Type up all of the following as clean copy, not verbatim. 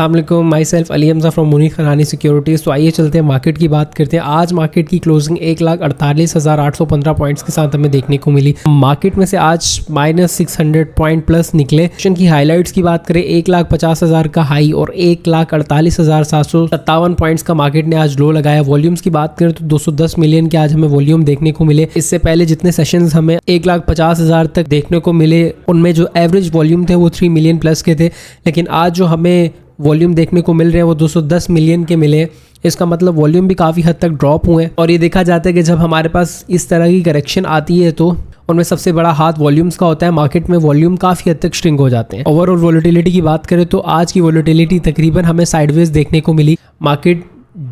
अस्सलामुअलैकुम, myself Ali Hamza from Munir Kharani securities. तो आइए चलते हैं मार्केट की बात करते हैं। आज मार्केट की क्लोजिंग 1,48,815 पॉइंट्स के साथ हमें देखने को मिली। मार्केट में से आज -600 पॉइंट प्लस निकले। सेशन की हाईलाइट्स की बात करें, 1,50,000 का हाई और 1,48,757 पॉइंट्स का मार्केट ने आज लो लगाया। वॉल्यूम्स की बात करें तो 210 मिलियन के आज हमें वॉल्यूम देखने को मिले। इससे पहले जितने सेशंस हमें 1,50,000 तक देखने को मिले, उनमें जो एवरेज वॉल्यूम थे वो 3 मिलियन प्लस के थे। लेकिन आज जो हमें वॉल्यूम देखने को मिल रहे हैं वो 210 मिलियन के मिले। इसका मतलब वॉल्यूम भी काफ़ी हद तक ड्रॉप हुए हैं। और ये देखा जाता है कि जब हमारे पास इस तरह की करेक्शन आती है तो उनमें सबसे बड़ा हाथ वॉल्यूम्स का होता है। मार्केट में वॉल्यूम काफ़ी हद तक श्रिंक हो जाते हैं। ओवरऑल वोलेटिलिटी की बात करें तो आज की वोलेटिलिटी तकरीबन हमें साइडवेज देखने को मिली। मार्केट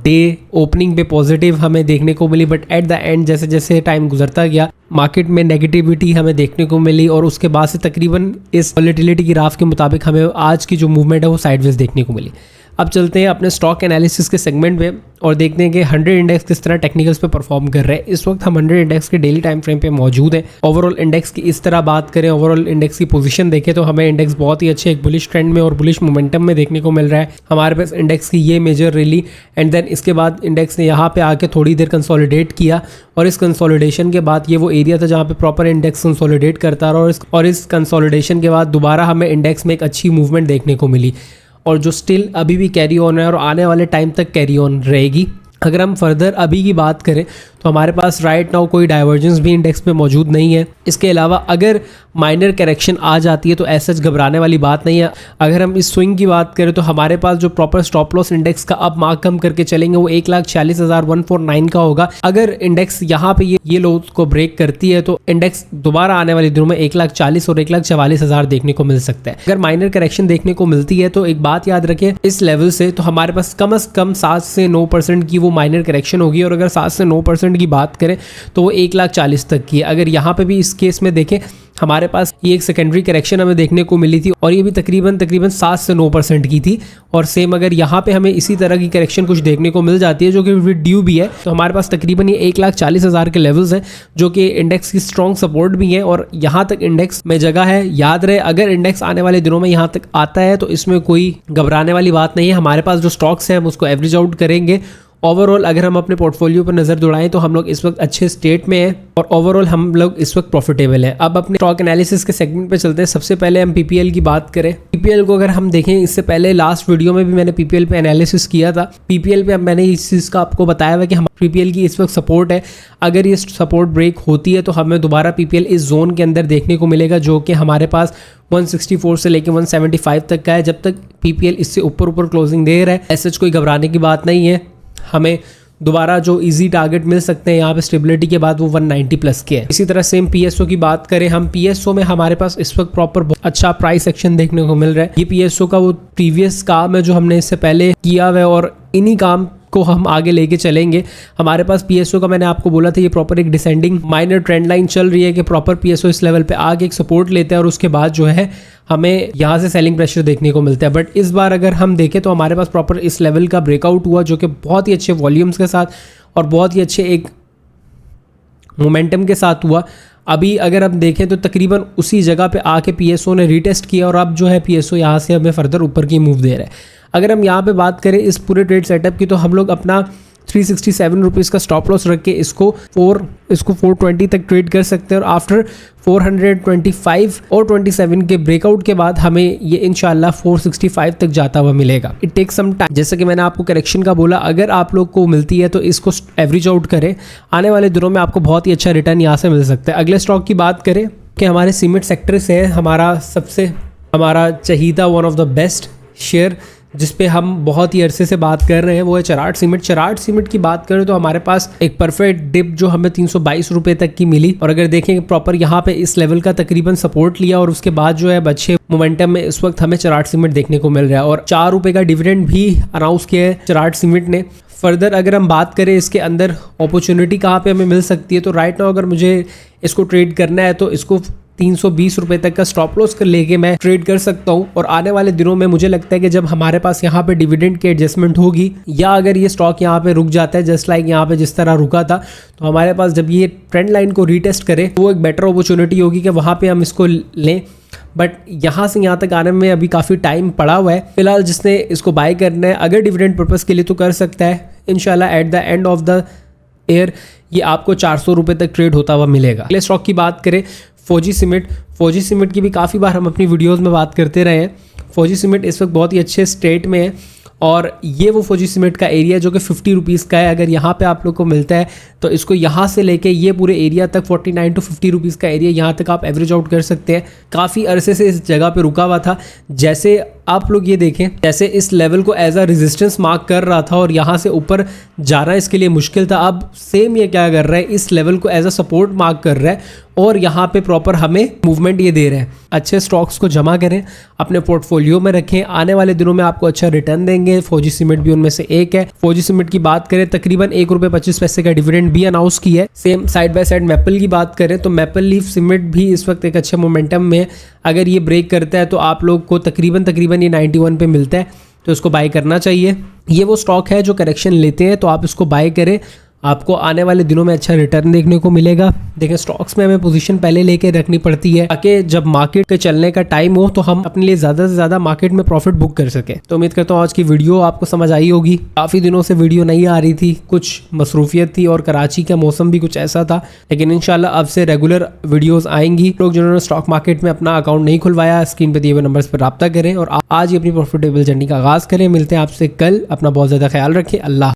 डे ओपनिंग पे पॉजिटिव हमें देखने को मिली, बट एट द एंड जैसे जैसे टाइम गुजरता गया मार्केट में नेगेटिविटी हमें देखने को मिली और उसके बाद से तकरीबन इस वोलेटिलिटी की ग्राफ के मुताबिक हमें आज की जो मूवमेंट है वो साइडवेज देखने को मिली। अब चलते हैं अपने स्टॉक एनालिसिस के सेगमेंट पे और देखते हैं कि 100 इंडेक्स किस तरह टेक्निकल्स पे परफॉर्म कर रहे हैं। इस वक्त हम 100 इंडेक्स के डेली टाइम फ्रेम पे मौजूद हैं। ओवरऑल इंडेक्स की इस तरह बात करें, ओवरऑल इंडेक्स की पोजीशन देखें तो हमें इंडेक्स बहुत ही अच्छे एक बुलिश ट्रेंड में और बुलिश मोमेंटम में देखने को मिल रहा है। हमारे पास इंडेक्स की ये मेजर रैली एंड देन इसके बाद इंडेक्स ने यहाँ पे आके थोड़ी देर कंसोलिडेट किया और इस कंसोलिडेशन के बाद ये वो एरिया था जहाँ पे प्रॉपर इंडेक्स कंसोलिडेट करता रहा और इस कंसोलिडेशन के बाद दोबारा हमें इंडेक्स में एक अच्छी मूवमेंट देखने को मिली और जो स्टिल अभी भी कैरी ऑन है और आने वाले टाइम तक कैरी ऑन रहेगी। अगर हम फर्दर अभी की बात करें तो हमारे पास राइट नाउ कोई डाइवर्जेंस भी इंडेक्स में मौजूद नहीं है। इसके अलावा अगर माइनर करेक्शन आ जाती है तो ऐसा घबराने वाली बात नहीं है। अगर हम इस स्विंग की बात करें तो हमारे पास जो प्रॉपर स्टॉप लॉस इंडेक्स का अब मार्क कम करके चलेंगे वो 1,46,149 का होगा। अगर इंडेक्स यहाँ पे ये लो को ब्रेक करती है तो इंडेक्स दोबारा आने वाले दिनों में 1,40,000 और 1,44,000 देखने को मिल सकता है। अगर माइनर करेक्शन देखने को मिलती है तो एक बात याद रखें, इस लेवल से तो हमारे पास कम से कम 7 से 9% की वो माइनर करेक्शन होगी और अगर 7 से 9% की बात करें तो वो 1,40,000 तक की है। अगर यहाँ पे भी इस केस में देखें हमारे पास ये एक सेकेंडरी करेक्शन हमें देखने को मिली थी और ये भी तकरीबन 7 से 9% की थी। और सेम अगर यहाँ पे हमें इसी तरह की करेक्शन कुछ देखने को मिल जाती है जो कि ड्यू भी है तो हमारे पास तकरीबन ये 1,40,000 के लेवल्स हैं जो कि इंडेक्स की स्ट्रॉन्ग सपोर्ट भी है और यहाँ तक इंडेक्स में जगह है। याद रहे अगर इंडेक्स आने वाले दिनों में यहाँ तक आता है तो इसमें कोई घबराने वाली बात नहीं है। हमारे पास जो स्टॉक्स हैं हम उसको एवरेज आउट करेंगे। ओवरऑल अगर हम अपने पोर्टफोलियो पर नज़र दौड़ाएं तो हम लोग इस वक्त अच्छे स्टेट में हैं और ओवरऑल हम लोग इस वक्त प्रॉफिटेबल हैं। अब अपने स्टॉक एनालिसिस के सेगमेंट पे चलते हैं। सबसे पहले हम पीपीएल की बात करें। पीपीएल को अगर हम देखें, इससे पहले लास्ट वीडियो में भी मैंने पीपीएल पे एनालिसिस किया था। पीपीएल पे अब मैंने इस चीज़ का आपको बताया हुआ कि हम पीपीएल की इस वक्त सपोर्ट है। अगर ये सपोर्ट ब्रेक होती है तो हमें दोबारा पीपीएल इस जोन के अंदर देखने को मिलेगा जो कि हमारे पास 164 से लेकर 175 तक का है। जब तक पीपीएल इससे ऊपर क्लोजिंग दे रहा है ऐसे कोई घबराने की बात नहीं है। हमें दोबारा जो इजी टारगेट मिल सकते हैं यहाँ पे स्टेबिलिटी के बाद वो 190 प्लस के है। इसी तरह सेम पीएसओ की बात करें हम, पीएसओ में हमारे पास इस वक्त प्रॉपर बहुत अच्छा प्राइस एक्शन देखने को मिल रहा है। ये पीएसओ का वो प्रीवियस काम है जो हमने इससे पहले किया हुआ है और इन्हीं काम को हम आगे लेके चलेंगे। हमारे पास पीएसओ का मैंने आपको बोला था ये प्रॉपर एक डिसेंडिंग माइनर ट्रेंड लाइन चल रही है कि प्रॉपर पीएसओ इस लेवल पे आगे एक सपोर्ट लेता है और उसके बाद जो है हमें यहाँ से सेलिंग प्रेशर देखने को मिलता है। बट इस बार अगर हम देखें तो हमारे पास प्रॉपर इस लेवल का ब्रेकआउट हुआ जो कि बहुत ही अच्छे वॉल्यूम्स के साथ और बहुत ही अच्छे एक मोमेंटम के साथ हुआ। अभी अगर हम देखें तो तकरीबन उसी जगह पे आके पीएसओ ने रीटेस्ट किया और अब जो है पीएसओ यहाँ से हमें फर्दर ऊपर की मूव दे रहा है। अगर हम यहाँ पे बात करें इस पूरे ट्रेड सेटअप की तो हम लोग अपना 367 रुपीज़ का स्टॉप लॉस रख के इसको 420 तक ट्रेड कर सकते हैं और आफ्टर 425 और 27 के ब्रेकआउट के बाद हमें ये इंशाल्लाह 465 तक जाता हुआ मिलेगा। It take some time. जैसे कि मैंने आपको करेक्शन का बोला, अगर आप लोग को मिलती है तो इसको एवरेज आउट करें। आने वाले दिनों में आपको बहुत ही अच्छा रिटर्न यहाँ से मिल सकता है। अगले स्टॉक की बात करें कि हमारे सीमेंट सेक्टर से हमारा चाहिदा one of the best share जिस पे हम बहुत ही अरसे से बात कर रहे हैं वो है चराट सीमेंट। चराट सीमेंट की बात करें तो हमारे पास एक परफेक्ट डिप जो हमें 322 रुपए तक की मिली और अगर देखें प्रॉपर यहाँ पे इस लेवल का तकरीबन सपोर्ट लिया और उसके बाद जो है अच्छे मोमेंटम में इस वक्त हमें चराट सीमेंट देखने को मिल रहा है और 4 रुपए का डिविडेंड भी अनाउंस किया है चराट सीमेंट ने। फर्दर अगर हम बात करें इसके अंदर अपॉर्चुनिटी कहाँ पे हमें मिल सकती है तो राइट नाउ अगर मुझे इसको ट्रेड करना है तो इसको 320 रुपए तक का स्टॉप लॉस कर लेके मैं ट्रेड कर सकता हूं और आने वाले दिनों में मुझे लगता है कि जब हमारे पास यहाँ पे डिविडेंड की एडजस्टमेंट होगी या अगर ये स्टॉक यहाँ पे रुक जाता है जस्ट लाइक यहाँ पे जिस तरह रुका था तो हमारे पास जब ये ट्रेंड लाइन को रीटेस्ट करे तो वो एक बेटर अपॉर्चुनिटी होगी कि वहाँ पे हम इसको लें। बट यहाँ से यहाँ तक आने में अभी काफ़ी टाइम पड़ा हुआ है। फिलहाल जिसने इसको बाय करना है अगर डिविडेंड पर्पज़ के लिए तो कर सकता है। इंशाल्लाह at the end of the year ये आपको 400 रुपये तक ट्रेड होता हुआ मिलेगा। अगले स्टॉक की बात करें फौजी सीमेंट की भी काफ़ी बार हम अपनी वीडियोज़ में बात करते रहे हैं। फौजी सीमेंट इस वक्त बहुत ही अच्छे स्टेट में है और ये वो फौजी सीमेंट का एरिया जो कि 50 रुपीज़ का है। अगर यहाँ पे आप लोग को मिलता है तो इसको यहाँ से लेके ये पूरे एरिया तक 49 टू 50 रुपीज़ का एरिया यहाँ तक आप एवरेज आउट कर सकते हैं। काफ़ी अरसे से इस जगह पे रुका हुआ था। जैसे आप लोग ये देखें, जैसे इस लेवल को एज अ रेजिस्टेंस मार्क कर रहा था और यहाँ से ऊपर जाना इसके लिए मुश्किल था। अब सेम ये क्या कर रहा है, इस लेवल को एज अ सपोर्ट मार्क कर रहा है और यहाँ पे प्रॉपर हमें मूवमेंट ये दे रहे हैं। अच्छे स्टॉक्स को जमा करें, अपने पोर्टफोलियो में रखें, आने वाले दिनों में आपको अच्छा रिटर्न देंगे। फौजी सीमेंट भी उनमें से एक है। फौजी सीमेंट की बात करें तकरीबन ₹1.25 का डिविडेंड भी अनाउंस किया है। Same side by side maple की बात करें तो मैपल लीफ सीमेंट भी इस वक्त एक अच्छे मोमेंटम में है। अगर ये ब्रेक करता है तो आप लोग को तकरीबन ये 91 पे मिलता है तो इसको बाय करना चाहिए। ये वो स्टॉक है जो करेक्शन लेते हैं तो आप इसको बाय करें, आपको आने वाले दिनों में अच्छा रिटर्न देखने को मिलेगा। देखें स्टॉक्स में हमें पोजीशन पहले लेके रखनी पड़ती है ताकि जब मार्केट के चलने का टाइम हो तो हम अपने लिए ज़्यादा से ज़्यादा मार्केट में प्रॉफिट बुक कर सकें। तो उम्मीद करता हूँ आज की वीडियो आपको समझ आई होगी। काफ़ी दिनों से वीडियो नहीं आ रही थी, कुछ मसरूफियत थी और कराची का मौसम भी कुछ ऐसा था, लेकिन इंशाल्लाह अब से रेगुलर वीडियोज़ आएंगी। लोग जिन्होंने स्टॉक मार्केट में अपना अकाउंट नहीं खुलवाया स्क्रीन पर दिए हुए नंबर्स पर रब्ता करें और आज ही अपनी प्रॉफिटेबल जर्नी का आगाज़ करें। मिलते हैं आपसे कल। अपना बहुत ज़्यादा ख्याल रखें। अल्लाह।